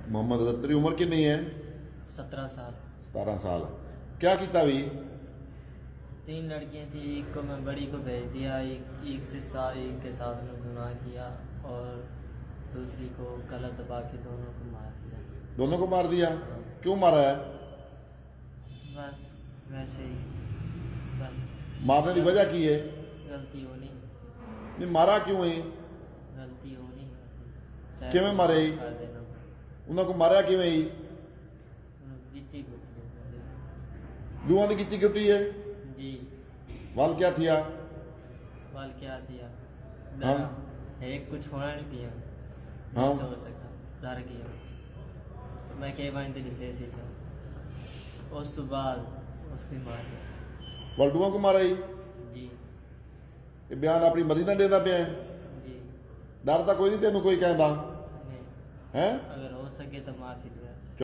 मोहम्मद अजहर तेरी उम्र कितनी है? 17 साल। 17 साल। क्या किया भी? 3 लड़कियां थी, एक को मैं बड़ी को भेज दिया, एक के साथ में गुनाह किया और दूसरी को गलत दबा के दोनों को मार दिया। दोनों को मार दिया? क्यों मारा है? बस वैसे ही, बस मारने की वजह की है? गलती होनी, नहीं मारा क्यों है? गलती होनी किवें मारे? कर देना उन्होंने को मारा किवें ही? गिची गुटी दुआ की किची गुटी है? जी। वाल क्या थिया? वाल क्या थिया? हाँ। एक कुछ होना नहीं पिया। हाँ। हो सका डर गया तो मैं कह पाई तेरी से उस तो बाद उसको मार दिया। वलडुआ को मारा ही? जी ये बयान अपनी मर्जी ना देता पे है? जी। डर तो कोई नहीं तेन कोई कहता नहीं, है? अगर हो सके तो मार के दिया।